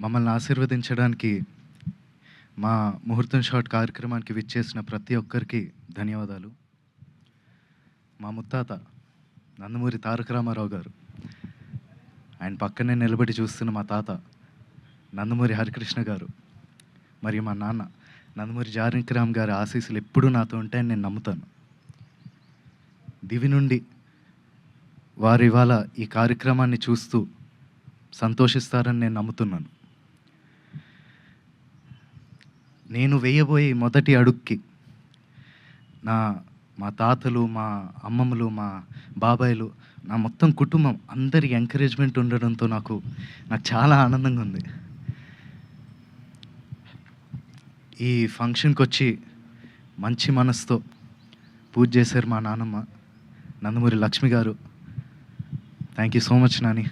మమ్మల్ని ఆశీర్వదించడానికి మా ముహూర్తం షాట్ కార్యక్రమానికి విచ్చేసిన ప్రతి ఒక్కరికి ధన్యవాదాలు. మా ముత్తాత నందమూరి తారక రామారావు గారు, ఆయన పక్కనే నిలబడి చూస్తున్న మా తాత నందమూరి హరికృష్ణ గారు, మరియు మా నాన్న నందమూరి జానకిరామ్ గారి ఆశీస్సులు ఎప్పుడూ నాతో ఉంటాయని నేను నమ్ముతాను. దివి నుండి వారు ఇవాళ ఈ కార్యక్రమాన్ని చూస్తూ సంతోషిస్తారని నేను నమ్ముతున్నాను. నేను వేయబోయే మొదటి అడుగుకి మా తాతలు, మా అమ్మమ్మలు, మా బాబాయిలు, నా మొత్తం కుటుంబం అందరి ఎంకరేజ్మెంట్ ఉండడంతో నాకు చాలా ఆనందంగా ఉంది. ఈ ఫంక్షన్కి వచ్చి మంచి మనసుతో పూజ చేశారు మా నాన్నమ్మ నందమూరి లక్ష్మి గారు. Thank you so much Nani.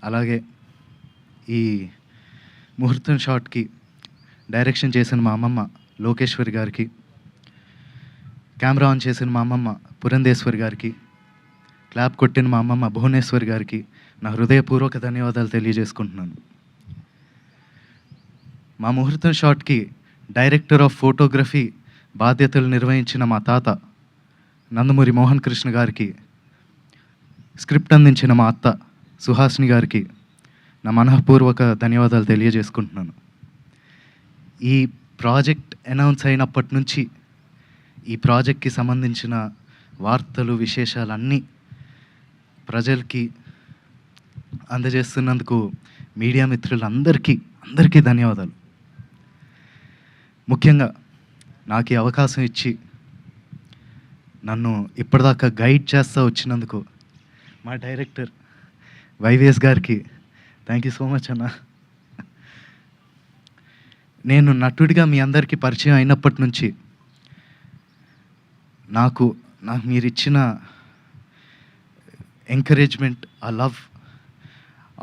అలాగే ఈ ముహూర్తం షాట్కి డైరెక్షన్ చేసిన మా అమ్మమ్మ లోకేశ్వరి గారికి, కెమెరా ఆన్ చేసిన మా అమ్మమ్మ పురంధేశ్వరి గారికి, క్లాప్ కొట్టిన మా అమ్మమ్మ భువనేశ్వరి గారికి నా హృదయపూర్వక ధన్యవాదాలు తెలియజేసుకుంటున్నాను. మా ముహూర్తం షాట్కి డైరెక్టర్ ఆఫ్ ఫోటోగ్రఫీ బాధ్యతలు నిర్వహించిన మా తాత నందమూరి మోహన్ కృష్ణ గారికి, స్క్రిప్ట్ అందించిన మా అత్త సుహాసిని గారికి నా మనఃపూర్వక ధన్యవాదాలు తెలియజేసుకుంటున్నాను. ఈ ప్రాజెక్ట్ అనౌన్స్ అయినప్పటి నుంచి ఈ ప్రాజెక్ట్కి సంబంధించిన వార్తలు, విశేషాలన్నీ ప్రజలకి అందజేస్తున్నందుకు మీడియా మిత్రులందరికీ ధన్యవాదాలు. ముఖ్యంగా నాకు ఈ అవకాశం ఇచ్చి నన్ను ఇప్పటిదాకా గైడ్ చేస్తూ వచ్చినందుకు మా డైరెక్టర్ వైవిఎస్ గారికి థ్యాంక్ యూ సో మచ్ అన్న. నేను నటుడిగా మీ అందరికీ పరిచయం అయినప్పటి నుంచి నాకు మీరు ఇచ్చిన ఎంకరేజ్మెంట్, ఆ లవ్,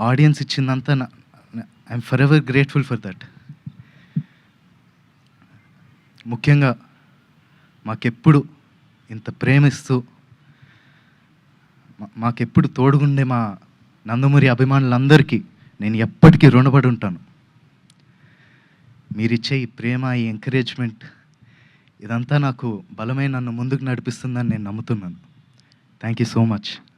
ఆడియన్స్ ఇచ్చిందంతా I'm forever grateful for that. ముఖ్యంగా మాకెప్పుడు ఇంత ప్రేమిస్తూ మాకెప్పుడు తోడుగుండే మా నందమూరి అభిమానులందరికీ నేను ఎప్పటికీ రుణపడి ఉంటాను. మీరిచ్చే ఈ ప్రేమ, ఈ ఎంకరేజ్మెంట్ ఇదంతా నాకు బలమై నన్ను ముందుకు నడిపిస్తుందని నేను నమ్ముతున్నాను. Thank you so much.